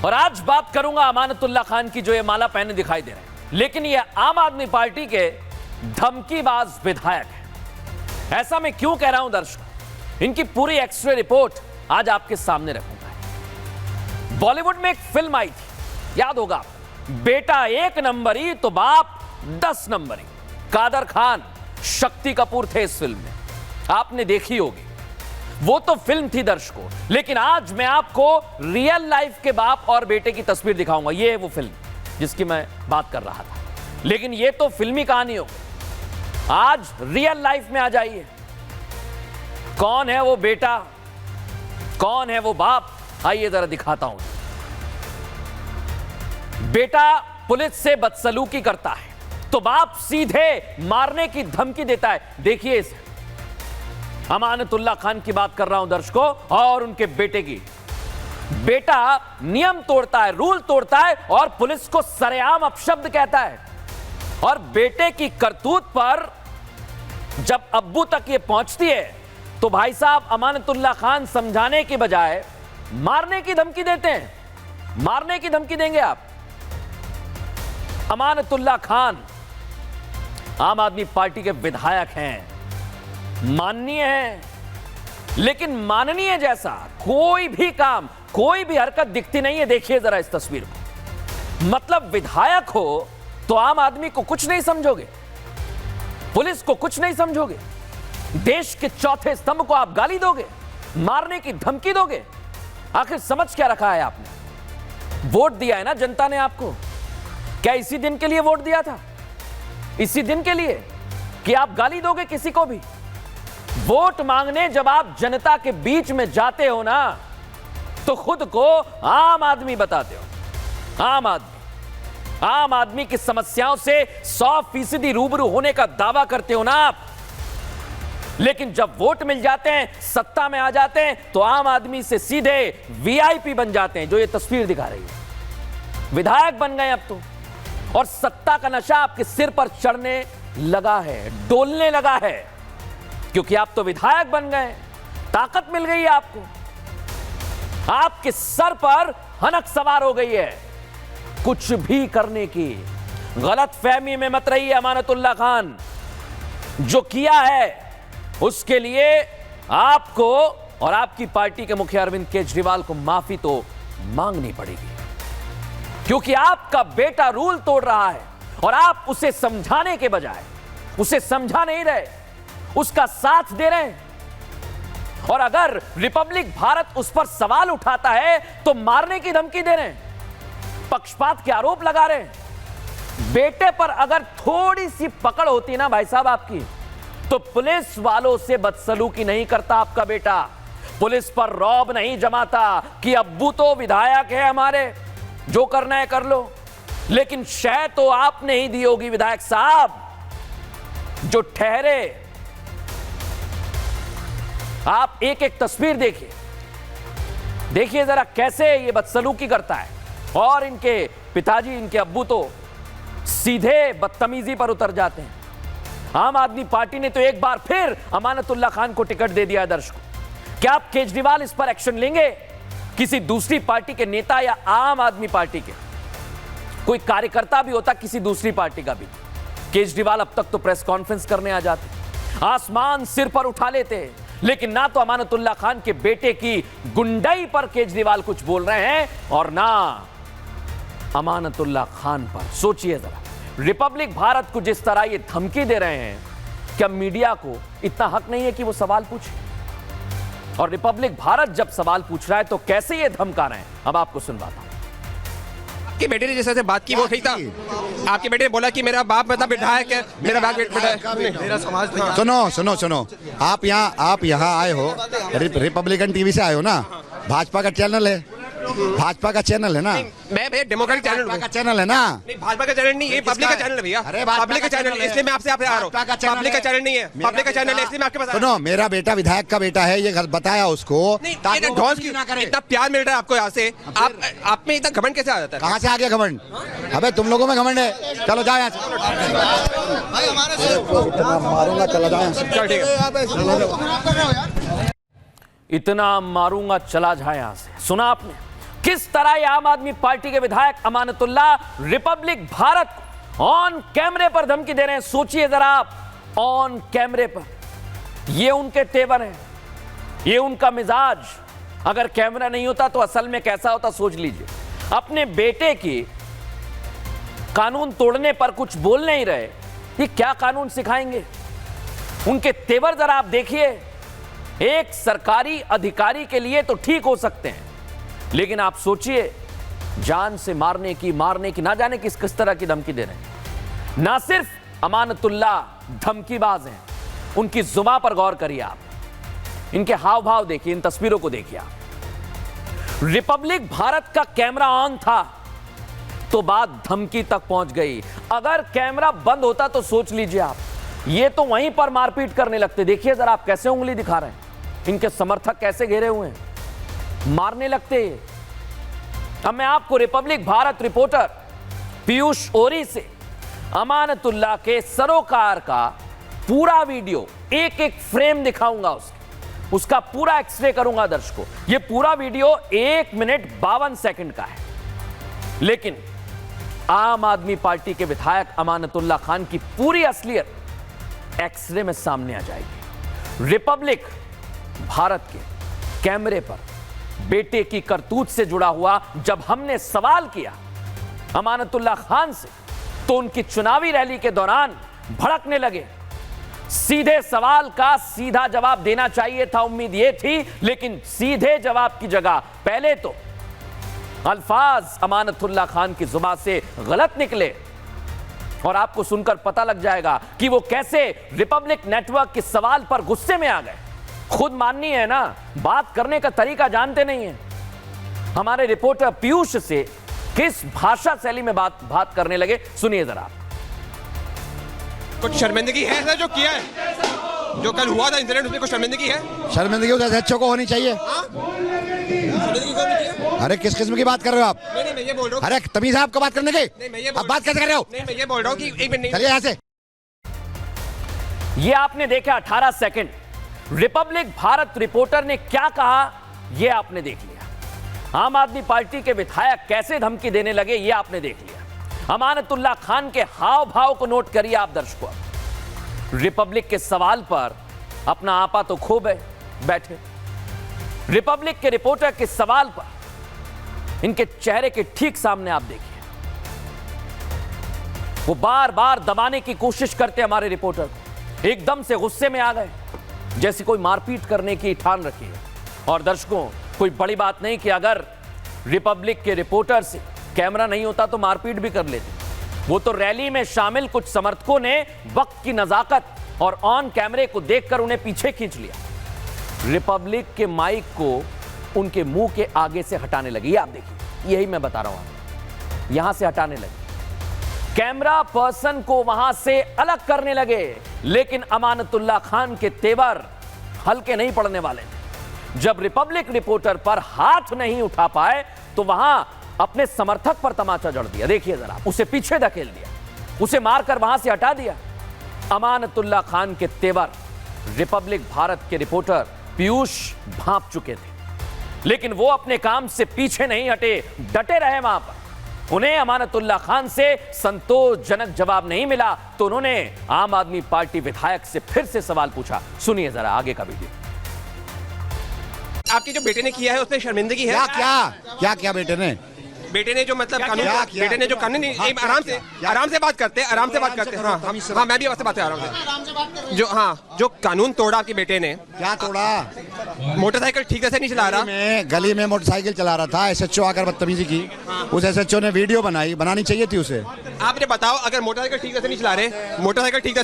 और आज बात करूंगा अमानतुल्लाह खान की, जो ये माला पहने दिखाई दे रहे हैं, लेकिन ये आम आदमी पार्टी के धमकीबाज विधायक है। ऐसा मैं क्यों कह रहा हूं दर्शकों, इनकी पूरी एक्सरे रिपोर्ट आज आपके सामने रखूंगा। बॉलीवुड में एक फिल्म आई थी, याद होगा, बेटा 1 नंबरी तो बाप 10 नंबरी। कादर खान, शक्ति कपूर थे इस फिल्म में, आपने देखी होगी। वो तो फिल्म थी दर्शकों, लेकिन आज मैं आपको रियल लाइफ के बाप और बेटे की तस्वीर दिखाऊंगा। ये है वो फिल्म जिसकी मैं बात कर रहा था, लेकिन ये तो फिल्मी कहानी हो। आज रियल लाइफ में आ जाइए, कौन है वो बेटा, कौन है वो बाप, आइए जरा दिखाता हूं। बेटा पुलिस से बदसलूकी करता है तो बाप सीधे मारने की धमकी देता है। देखिए इसे, अमानतुल्लाह खान की बात कर रहा हूं दर्शकों, और उनके बेटे की। बेटा नियम तोड़ता है, रूल तोड़ता है और पुलिस को सरेआम अपशब्द कहता है। और बेटे की करतूत पर जब अब्बू तक ये पहुंचती है तो भाई साहब अमानतुल्लाह खान समझाने की बजाय मारने की धमकी देते हैं। मारने की धमकी देंगे आप? अमानतुल्लाह खान आम आदमी पार्टी के विधायक हैं, माननीय है, लेकिन माननीय जैसा कोई भी काम, कोई भी हरकत दिखती नहीं है। देखिए जरा इस तस्वीर को। मतलब विधायक हो तो आम आदमी को कुछ नहीं समझोगे, पुलिस को कुछ नहीं समझोगे, देश के चौथे स्तंभ को आप गाली दोगे, मारने की धमकी दोगे। आखिर समझ क्या रखा है आपने? वोट दिया है ना जनता ने आपको, क्या इसी दिन के लिए वोट दिया था? इसी दिन के लिए कि आप गाली दोगे किसी को भी? वोट मांगने जब आप जनता के बीच में जाते हो ना, तो खुद को आम आदमी बताते हो। आम आदमी की समस्याओं से 100% रूबरू होने का दावा करते हो ना आप। लेकिन जब वोट मिल जाते हैं, सत्ता में आ जाते हैं, तो आम आदमी से सीधे वीआईपी बन जाते हैं, जो ये तस्वीर दिखा रही है। विधायक बन गए अब तो, और सत्ता का नशा आपके सिर पर चढ़ने लगा है, डोलने लगा है, क्योंकि आप तो विधायक बन गए, ताकत मिल गई है आपको, आपके सर पर हनक सवार हो गई है कुछ भी करने की। गलत फहमी में मत रहिए अमानतुल्लाह खान, जो किया है उसके लिए आपको और आपकी पार्टी के मुखिया अरविंद केजरीवाल को माफी तो मांगनी पड़ेगी, क्योंकि आपका बेटा रूल तोड़ रहा है और आप उसे समझाने के बजाय उसे समझा नहीं रहे, उसका साथ दे रहे हैं। और अगर रिपब्लिक भारत उस पर सवाल उठाता है तो मारने की धमकी दे रहे हैं, पक्षपात के आरोप लगा रहे हैं। बेटे पर अगर थोड़ी सी पकड़ होती ना भाई साहब आपकी, तो पुलिस वालों से बदसलूकी नहीं करता आपका बेटा, पुलिस पर रौब नहीं जमाता कि अब्बू तो विधायक है हमारे, जो करना है कर लो। लेकिन शय तो आपने ही दी होगी विधायक साहब, जो ठहरे। आप एक एक तस्वीर देखिए, देखिए जरा कैसे ये बदसलूकी करता है। और इनके पिताजी, इनके अब्बू तो सीधे बदतमीजी पर उतर जाते हैं। आम आदमी पार्टी ने तो एक बार फिर अमानतुल्लाह खान को टिकट दे दिया है दर्शकों। क्या आप केजरीवाल इस पर एक्शन लेंगे? किसी दूसरी पार्टी के नेता या आम आदमी पार्टी के कोई कार्यकर्ता भी होता, किसी दूसरी पार्टी का भी, केजरीवाल अब तक तो प्रेस कॉन्फ्रेंस करने आ जाते, आसमान सिर पर उठा लेते। लेकिन ना तो अमानतुल्लाह खान के बेटे की गुंडाई पर केजरीवाल कुछ बोल रहे हैं और ना अमानतुल्लाह खान पर। सोचिए जरा, रिपब्लिक भारत को जिस तरह ये धमकी दे रहे हैं, क्या मीडिया को इतना हक नहीं है कि वो सवाल पूछे? और रिपब्लिक भारत जब सवाल पूछ रहा है तो कैसे ये धमका रहे हैं, अब आपको सुनवाता हूं। आपके बेटे ने जिस तरह से बात की वो ठीक था। आपके बेटे ने बोला कि मेरा बाप मतलब विधायक है, मेरा बाप मेरा समाज। सुनो, आप यहाँ आए हो, रिपब्लिकन टीवी से आए हो ना, भाजपा का चैनल है, भाजपा का चैनल है ना। मैं भैया डेमोक्रेटिक चैनल का चैनल है ना। नहीं, भाजपा का चैनल नहीं, ये पब्लिक का चैनल है भैया। अरे पब्लिक का चैनल है, इसलिए मैं आपसे आ रहा हूँ। पब्लिक का चैनल नहीं है, पब्लिक का चैनल है, इसलिए मैं आपके पास। सुनो, मेरा बेटा विधायक का बेटा है, ये बताया उसको, ताकि ढोस की ना करे। इतना प्यार मिल रहा है आपको यहाँ से, आप में इतना घमंड कैसे आ जाता है? कहाँ से आ गया घमंड? अबे तुम लोगों में घमंड है, चलो जाओ यहाँ से। मारूंगा, चला जाओ यहाँ से। इतना मारूंगा, चला जाए यहां से। सुना आपने? किस तरह ये आम आदमी पार्टी के विधायक अमानतुल्लाह रिपब्लिक भारत को ऑन कैमरे पर धमकी दे रहे हैं। सोचिए जरा आप, ऑन कैमरे पर। ये उनके तेवर हैं, ये उनका मिजाज। अगर कैमरा नहीं होता तो असल में कैसा होता सोच लीजिए। अपने बेटे की कानून तोड़ने पर कुछ बोल नहीं रहे, ये क्या कानून सिखाएंगे? उनके तेवर जरा आप देखिए। एक सरकारी अधिकारी के लिए तो ठीक हो सकते हैं, लेकिन आप सोचिए जान से मारने की ना जाने किस तरह की धमकी दे रहे हैं। ना सिर्फ अमानतुल्लाह धमकीबाज हैं, उनकी जुबान पर गौर करिए आप, इनके हाव भाव देखिए, इन तस्वीरों को देखिए आप। रिपब्लिक भारत का कैमरा ऑन था तो बात धमकी तक पहुंच गई। अगर कैमरा बंद होता तो सोच लीजिए आप, ये तो वहीं पर मारपीट करने लगते। देखिए जरा आप कैसे उंगली दिखा रहे हैं, इनके समर्थक कैसे घेरे हुए हैं, मारने लगते। अब मैं आपको रिपब्लिक भारत रिपोर्टर पीयूष ओरी से अमानतुल्लाह के सरोकार का पूरा वीडियो एक एक फ्रेम दिखाऊंगा, उसका पूरा एक्सरे करूंगा दर्शकों। यह पूरा वीडियो 1 मिनट 52 सेकंड का है, लेकिन आम आदमी पार्टी के विधायक अमानतुल्लाह खान की पूरी असलियत एक्सरे में सामने आ जाएगी। रिपब्लिक भारत के कैमरे पर बेटे की करतूत से जुड़ा हुआ जब हमने सवाल किया अमानतुल्लाह खान से, तो उनकी चुनावी रैली के दौरान भड़कने लगे। सीधे सवाल का सीधा जवाब देना चाहिए था, उम्मीद यह थी, लेकिन सीधे जवाब की जगह पहले तो अल्फाज अमानतुल्लाह खान की जुबान से गलत निकले। और आपको सुनकर पता लग जाएगा कि वो कैसे रिपब्लिक नेटवर्क के सवाल पर गुस्से में आ गए। खुद माननी है ना, बात करने का तरीका जानते नहीं है। हमारे रिपोर्टर पीयूष से किस भाषा शैली में बात करने लगे, सुनिए जरा। कुछ शर्मिंदगी है सर जो किया है, जो कल हुआ था इंसिडेंट, उसमें कुछ शर्मिंदगी है? शर्मिंदगी उस एसएचओ को होनी चाहिए। शर्मिंदगी क्यों नहीं की? अरे किस किस्म की बात कर रहे हो आप? नहीं मैं ये बोल रहा हूँ। अरे तमीज है आपको बात करने की? नहीं मैं ये आप बात कैसे कर रहे हो? नहीं मैं ये बोल रहा हूँ कि एक मिनट, चलिए यहाँ से। ये आपने देखा 18 सेकंड, रिपब्लिक भारत रिपोर्टर ने क्या कहा यह आपने देख लिया। आम आदमी पार्टी के विधायक कैसे धमकी देने लगे यह आपने देख लिया। अमानतुल्लाह खान के हाव भाव को नोट करिए आप दर्शकों। रिपब्लिक के सवाल पर अपना आपा तो खो बैठे। रिपब्लिक के रिपोर्टर के सवाल पर इनके चेहरे के ठीक सामने आप देखिए, वो बार बार दबाने की कोशिश करते हमारे रिपोर्टर को। एकदम से गुस्से में आ गए, जैसे कोई मारपीट करने की ठान रखी है। और दर्शकों, कोई बड़ी बात नहीं कि अगर रिपब्लिक के रिपोर्टर से कैमरा नहीं होता तो मारपीट भी कर लेते। वो तो रैली में शामिल कुछ समर्थकों ने वक्त की नजाकत और ऑन कैमरे को देखकर उन्हें पीछे खींच लिया। रिपब्लिक के माइक को उनके मुंह के आगे से हटाने लगे। ये आप देखिए, यही मैं बता रहा हूं आपको, यहां से हटाने लगे, कैमरा पर्सन को वहां से अलग करने लगे। लेकिन अमानतुल्लाह खान के तेवर हल्के नहीं पड़ने वाले थे। जब रिपब्लिक रिपोर्टर पर हाथ नहीं उठा पाए तो वहां अपने समर्थक पर तमाचा जड़ दिया। देखिए जरा, उसे पीछे धकेल दिया, उसे मारकर वहां से हटा दिया। अमानतुल्लाह खान के तेवर रिपब्लिक भारत के रिपोर्टर पीयूष भांप चुके थे, लेकिन वो अपने काम से पीछे नहीं हटे, डटे रहे वहां पर। उन्हें अमानतुल्लाह खान से संतोषजनक जवाब नहीं मिला तो उन्होंने आम आदमी पार्टी विधायक से फिर से सवाल पूछा। सुनिए जरा आगे का वीडियो। आपके जो बेटे ने किया है उसमें शर्मिंदगी है? क्या क्या बेटे ने जो मतलब कानून, बेटे ने जो कानून, आराम से बात करते हैं, आराम से बात करते हैं। हाँ मैं भी आपसे बात कर रहा हूँ। जो कानून तोड़ा आपके बेटे ने। क्या तोड़ा? मोटरसाइकिल ठीक से नहीं चला रहा, गली में मोटरसाइकिल चला रहा था, एसएचओ आकर बदतमीजी की। उस एसएचओ ने वीडियो बनानी चाहिए थी उसे। आपने बताओ, अगर मोटरसाइकिल ठीक से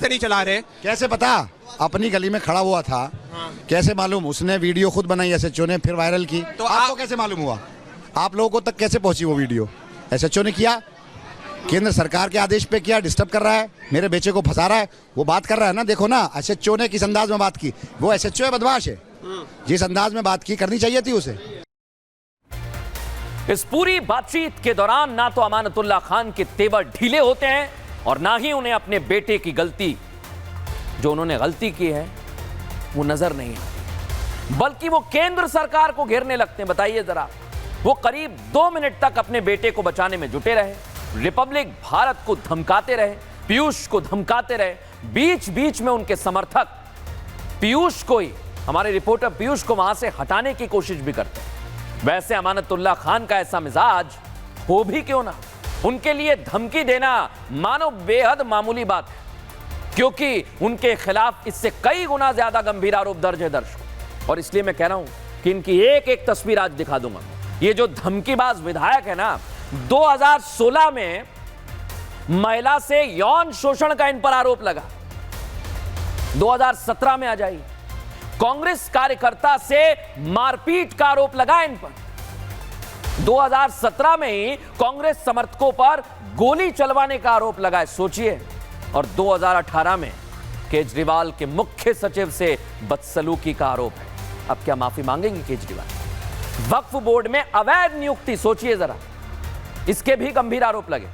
नहीं चला रहे, कैसे पता? अपनी गली में खड़ा हुआ था, कैसे मालूम? उसने वीडियो खुद बनाई एसएचओ ने, फिर वायरल की। तो आपको कैसे मालूम हुआ? आप लोगों को तक कैसे पहुंची वो वीडियो? एसएचओ ने किया, केंद्र सरकार के आदेश पे किया। डिस्टर्ब कर रहा है, मेरे बेचे को फंसा रहा है, वो बात कर रहा है ना। देखो ना एसएचओ ने किस अंदाज में बात की। वो एसएचओ है, बदमाश है। जिस अंदाज में बात की करनी चाहिए थी उसे। इस पूरी बातचीत के दौरान ना तो अमानतुल्लाह खान के तेवर ढीले होते हैं और ना ही उन्हें अपने बेटे की गलती, जो उन्होंने गलती की है, वो नजर नहीं आती, बल्कि वो केंद्र सरकार को घेरने लगते हैं। बताइए जरा, वो करीब 2 मिनट तक अपने बेटे को बचाने में जुटे रहे। रिपब्लिक भारत को धमकाते रहे, पीयूष को धमकाते रहे। बीच बीच में उनके समर्थक पीयूष को ही, हमारे रिपोर्टर पीयूष को वहां से हटाने की कोशिश भी करते हैं। वैसे अमानतुल्लाह खान का ऐसा मिजाज हो भी क्यों ना, उनके लिए धमकी देना मानो बेहद मामूली बात है, क्योंकि उनके खिलाफ इससे कई गुना ज्यादा गंभीर आरोप दर्ज है दर्शकों। और इसलिए मैं कह रहा हूं कि इनकी एक एक तस्वीर आज दिखा दूंगा। ये जो धमकीबाज विधायक है ना, 2016 में महिला से यौन शोषण का इन पर आरोप लगा, 2017 में आ जाइए कांग्रेस कार्यकर्ता से मारपीट का आरोप लगा इन पर, 2017 में ही कांग्रेस समर्थकों पर गोली चलवाने का आरोप लगा है, सोचिए। और 2018 में केजरीवाल के मुख्य सचिव से बदसलूकी का आरोप है। अब क्या माफी मांगेंगे केजरीवाल? वक्फ बोर्ड में अवैध नियुक्ति, सोचिए जरा, इसके भी गंभीर आरोप लगे।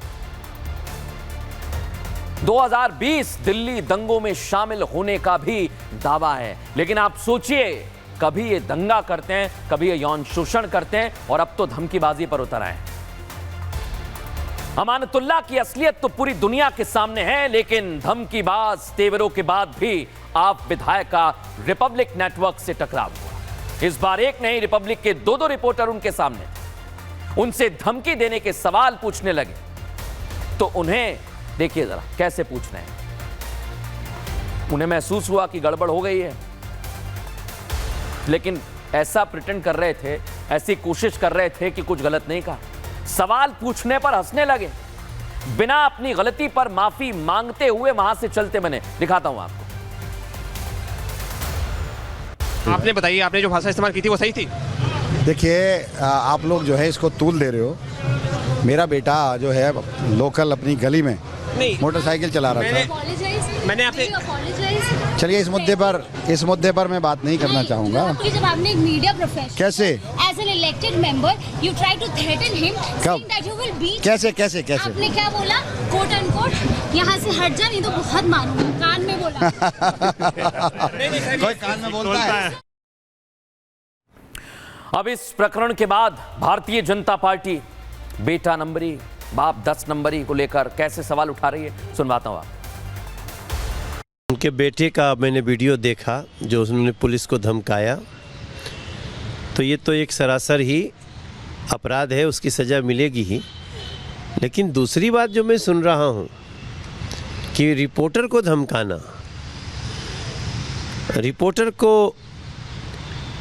2020 दिल्ली दंगों में शामिल होने का भी दावा है, लेकिन आप सोचिए, कभी ये दंगा करते हैं, कभी ये यौन शोषण करते हैं, और अब तो धमकीबाजी पर उतर आए हैं। अमानतुल्लाह की असलियत तो पूरी दुनिया के सामने है, लेकिन धमकीबाज तेवरों के बाद भी आप विधायक का रिपब्लिक नेटवर्क से टकराव हुआ। इस बार एक नहीं, रिपब्लिक के 2 रिपोर्टर उनके सामने, उनसे धमकी देने के सवाल पूछने लगे। तो उन्हें देखिए जरा कैसे पूछ रहे हैं। उन्हें महसूस हुआ कि गड़बड़ हो गई है, लेकिन ऐसा प्रिटेंड कर रहे थे, ऐसी कोशिश कर रहे थे कि कुछ गलत नहीं कहा। सवाल पूछने पर हंसने लगे, बिना अपनी गलती पर माफी मांगते हुए वहां से चलते बने। दिखाता हूं आपको। आपने बताइए, आपने जो भाषा इस्तेमाल की थी वो सही थी? देखिए, आप लोग जो है इसको तूल दे रहे हो। मेरा बेटा जो है लोकल अपनी गली में मोटरसाइकिल चला रहा था। मैंने आपसे चलिए, इस मुद्दे पर मैं बात नहीं करना चाहूंगा। जब आपने एक मीडिया प्रोफेशनल कैसे as an elected member you try to threaten him कब? That you will beat. कैसे आपने क्या बोला? कोट एंड कोट, यहाँ से हट जा नहीं तो बहुत मारूंगा। कान में बोला। कोई कान में बोलता है? अब इस प्रकरण के बाद भारतीय जनता पार्टी बेटा नंबरी, बाप 10 नंबरी को लेकर कैसे सवाल उठा रही है, सुनवाता हूं आप। उनके बेटे का मैंने वीडियो देखा जो उन्होंने पुलिस को धमकाया, तो ये तो एक सरासर ही अपराध है, उसकी सज़ा मिलेगी ही। लेकिन दूसरी बात जो मैं सुन रहा हूँ कि रिपोर्टर को धमकाना, रिपोर्टर को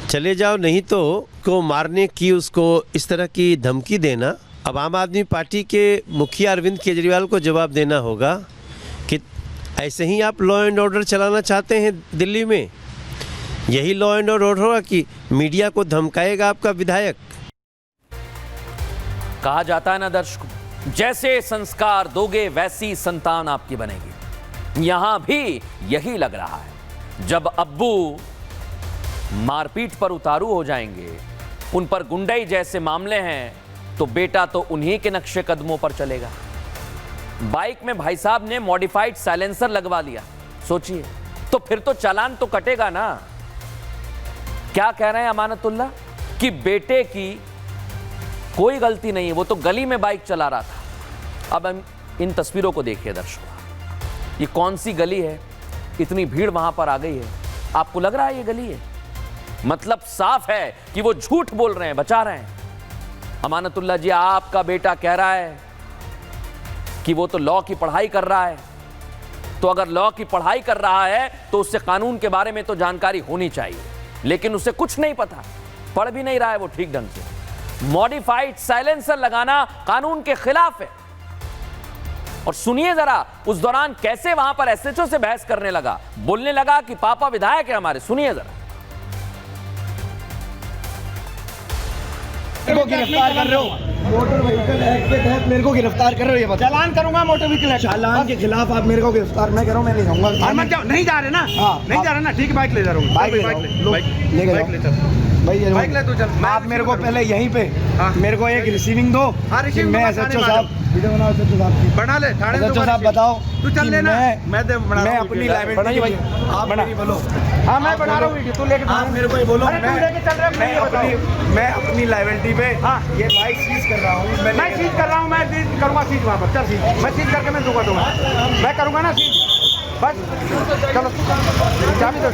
चले जाओ नहीं तो को मारने की, उसको इस तरह की धमकी देना। अब आम आदमी पार्टी के मुखिया अरविंद केजरीवाल को जवाब देना होगा कि ऐसे ही आप लॉ एंड ऑर्डर चलाना चाहते हैं दिल्ली में? यही लॉ एंड ऑर्डर होगा कि मीडिया को धमकाएगा आपका विधायक? कहा जाता है ना दर्शकों, जैसे संस्कार दोगे वैसी संतान आपकी बनेगी। यहां भी यही लग रहा है। जब अब्बू मारपीट पर उतारू हो जाएंगे, उन पर गुंडई जैसे मामले हैं, तो बेटा तो उन्हीं के नक्शे कदमों पर चलेगा। बाइक में भाई साहब ने मॉडिफाइड साइलेंसर लगवा लिया, सोचिए, तो फिर तो चालान तो कटेगा ना। क्या कह रहे हैं अमानतुल्लाह कि बेटे की कोई गलती नहीं है, वो तो गली में बाइक चला रहा था। अब हम इन तस्वीरों को देखिए दर्शकों, ये कौन सी गली है, इतनी भीड़ वहां पर आ गई है, आपको लग रहा है ये गली है? मतलब साफ है कि वो झूठ बोल रहे हैं, बचा रहे हैं। अमानतुल्लाह जी, आपका बेटा कह रहा है कि वो तो लॉ की पढ़ाई कर रहा है, तो अगर लॉ की पढ़ाई कर रहा है तो उससे कानून के बारे में तो जानकारी होनी चाहिए, लेकिन उसे कुछ नहीं पता, पढ़ भी नहीं रहा है वो ठीक ढंग से। मॉडिफाइड साइलेंसर लगाना कानून के खिलाफ है। और सुनिए जरा उस दौरान कैसे वहां पर एसएचओ से बहस करने लगा, बोलने लगा कि पापा विधायक है हमारे। सुनिए जरा। मेरे को गिरफ्तार कर रहे हो, मोटर व्हीकल एक्ट के तहत मेरे को गिरफ्तार कर रहे हो, ये बताओ। चालान करूंगा मोटर व्हीकल एक्ट, चालान के खिलाफ आप मेरे को गिरफ्तार, मैं कह रहा हूँ मैं नहीं जाऊंगा। नहीं जा रहे ना? हाँ, नहीं जा रहे ना? ठीक है, बाइक ले जा रहा हूँ, बाइक ले भाई ये बाइक ले तू चल। आप मेरे को पहले यहीं पे मेरे को एक रिसीविंग दो। हाँ, कि रिसीविंग मैं दूंगा, एसएचओ थाने साहब वीडियो बनाओ एसएचओ साहब की। बना ले थाने एसएचओ साहब बताओ तू चल कि लेना मैं अपनी लाइबिलिटी भाई आप मेरी बोलो। हाँ मैं बना रहा हूँ वीडियो, तू लेके आप मेरे को ये बोलो। अरे तू लेके चल रहा है, मैं अपनी लाइबिलिटी पे ये बाइक सीज कर रहा हूँ। मैं सीज कर रहा हूँ, मैं करूँगा सीज वहाँ पर। चल सीज मैं सीज करके मैं दूंगा तुम्हें, मैं करूँगा ना सीज। बस चलो चाबी दो,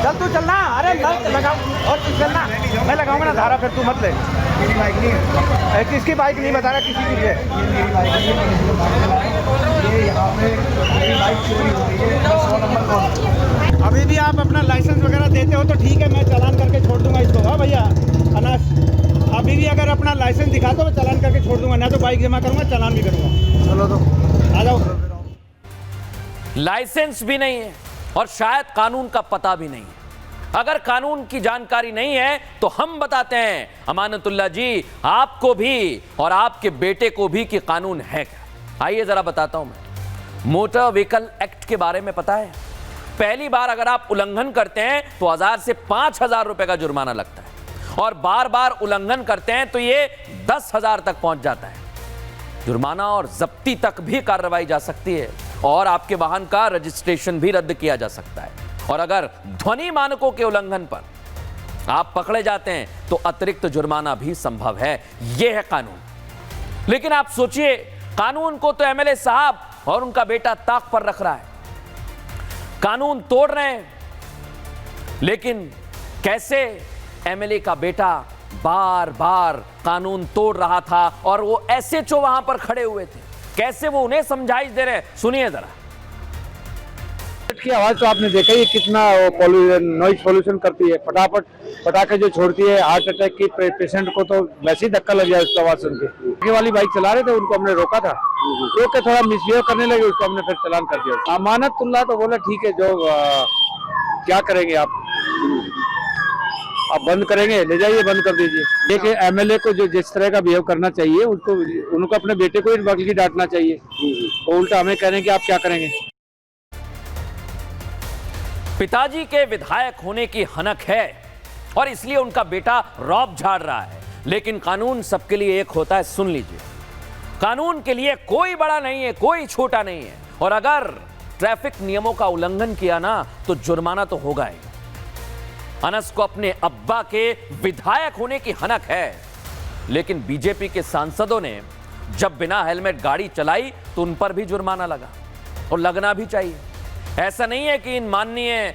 चल तू चलना। अरे मैं लगाऊँ और तू चलना, मैं लगाऊंगा ना धारा, फिर तू मत ले। मेरी बाइक नहीं है, किसकी बाइक नहीं बता रहा, किसी की है। मेरी बाइक नहीं है। ये यहाँ पे मेरी बाइक चोरी हो गई है। 100 नंबर कौन? अभी भी आप अपना लाइसेंस वगैरह देते हो तो ठीक है, मैं चालान करके छोड़ दूंगा इसको। हाँ भैया अनाज, अभी भी अगर अपना लाइसेंस दिखा दो मैं चालान करके छोड़ दूंगा, ना तो बाइक जमा करूंगा, चालान भी करूंगा। चलो तो आ जाओ। लाइसेंस भी नहीं है और शायद कानून का पता भी नहीं है। अगर कानून की जानकारी नहीं है तो हम बताते हैं अमानतुल्लाह जी, आपको भी और आपके बेटे को भी कि कानून है क्या। आइए जरा बताता हूं मैं। मोटर व्हीकल एक्ट के बारे में पता है? पहली बार अगर आप उल्लंघन करते हैं तो 1000 से 5000 रुपए का जुर्माना लगता है, और बार बार उल्लंघन करते हैं तो ये 10,000 तक पहुंच जाता है। जुर्माना और जब्ती तक भी कार्रवाई जा सकती है, और आपके वाहन का रजिस्ट्रेशन भी रद्द किया जा सकता है। और अगर ध्वनि मानकों के उल्लंघन पर आप पकड़े जाते हैं तो अतिरिक्त जुर्माना भी संभव है। यह है कानून। लेकिन आप सोचिए, कानून को तो एमएलए साहब और उनका बेटा ताक पर रख रहा है, कानून तोड़ रहे हैं। लेकिन कैसे एमएलए का बेटा बार बार कानून तोड़ रहा था और वो एसएचओ वहां पर खड़े हुए थे, कैसे वो उन्हें समझाइश दे रहे हैं, सुनिए जरा। की आवाज तो आपने देखा ही कितना नॉइज पोल्यूशन करती है। फटाफट पटाखे जो छोड़ती है, हार्ट अटैक की पेशेंट को तो वैसे ही धक्का लग जाए उसकी आवाज सुन के। आगे वाली बाइक चला रहे थे, उनको हमने रोका था, रोक के थोड़ा मिसबिहेव करने लगे, उसको हमने फिर चालान कर दिया। अमानतुल्लाह तो बोला ठीक है, जो क्या करेंगे आप बंद करेंगे, ले जाइए बंद कर दीजिए। देखिए एमएलए को जो जिस तरह का बिहेव करना चाहिए उसको, उनको अपने बेटे को ही बल्कि डांटना चाहिए, तो उल्टा हमें कह रहे हैं कि आप क्या करेंगे। पिताजी के विधायक होने की हनक है और इसलिए उनका बेटा रौब झाड़ रहा है, लेकिन कानून सबके लिए एक होता है। सुन लीजिए, कानून के लिए कोई बड़ा नहीं है, कोई छोटा नहीं है, और अगर ट्रैफिक नियमों का उल्लंघन किया ना तो जुर्माना तो होगा ही। अनस को अपने अब्बा के विधायक होने की हनक है, लेकिन बीजेपी के सांसदों ने जब बिना हेलमेट गाड़ी चलाई तो उन पर भी जुर्माना लगा, और लगना भी चाहिए। ऐसा नहीं है कि इन माननीय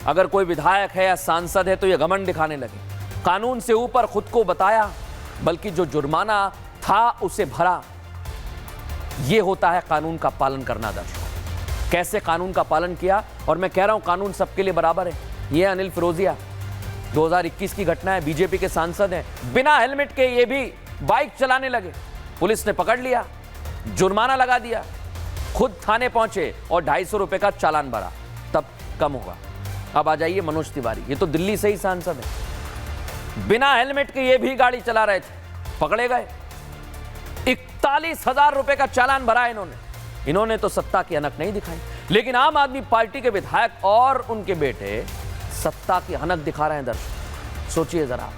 अगर कोई विधायक है या सांसद है तो ये घमंड दिखाने लगे, कानून से ऊपर खुद को बताया, बल्कि जो जुर्माना था उसे भरा। ये होता है कानून का पालन करना। दर्शकों, कैसे कानून का पालन किया, और मैं कह रहा हूं कानून सबके लिए बराबर है। ये अनिल फिरोजिया 2021 की घटना है, बीजेपी के सांसद हैं, बिना हेलमेट के ये भी बाइक चलाने लगे, पुलिस ने पकड़ लिया, जुर्माना लगा दिया, खुद थाने पहुंचे और 250 रुपए का चालान भरा, तब कम होगा। अब आ जाइए मनोज तिवारी, ये तो दिल्ली से ही सांसद है, बिना हेलमेट के ये भी गाड़ी चला रहे थे, पकड़े गए, 41,000 रुपए का चालान भरा इन्होंने तो सत्ता की हनक नहीं दिखाई। लेकिन आम आदमी पार्टी के विधायक और उनके बेटे सत्ता की हनक दिखा रहे हैं। दर्शक सोचिए जरा,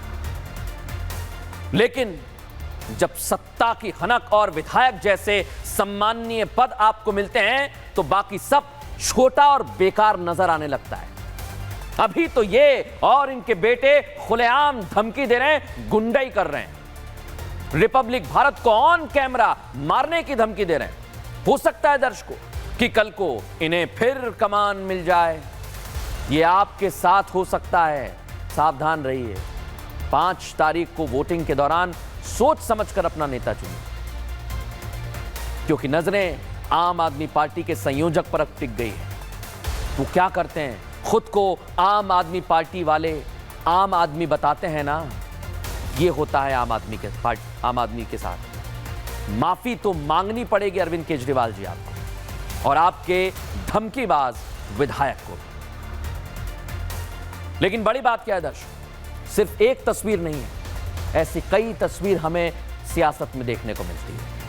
लेकिन जब सत्ता की हनक और विधायक जैसे सम्माननीय पद आपको मिलते हैं तो बाकी सब छोटा और बेकार नजर आने लगता है। अभी तो ये और इनके बेटे खुलेआम धमकी दे रहे हैं, गुंडाई कर रहे हैं, रिपब्लिक भारत को ऑन कैमरा मारने की धमकी दे रहे हैं। हो सकता है दर्शकों कि कल को इन्हें फिर कमान मिल जाए, ये आपके साथ हो सकता है, सावधान रहिए। 5 तारीख को वोटिंग के दौरान सोच समझकर अपना नेता चुनिए, क्योंकि नजरें आम आदमी पार्टी के संयोजक पर टिक गई है। वो क्या करते हैं, खुद को आम आदमी पार्टी वाले आम आदमी बताते हैं ना, ये होता है आम आदमी के साथ। माफी तो मांगनी पड़ेगी अरविंद केजरीवाल जी आपको और आपके धमकीबाज विधायक को। लेकिन बड़ी बात क्या है दर्शक, सिर्फ एक तस्वीर नहीं है, ऐसी कई तस्वीर हमें सियासत में देखने को मिलती है।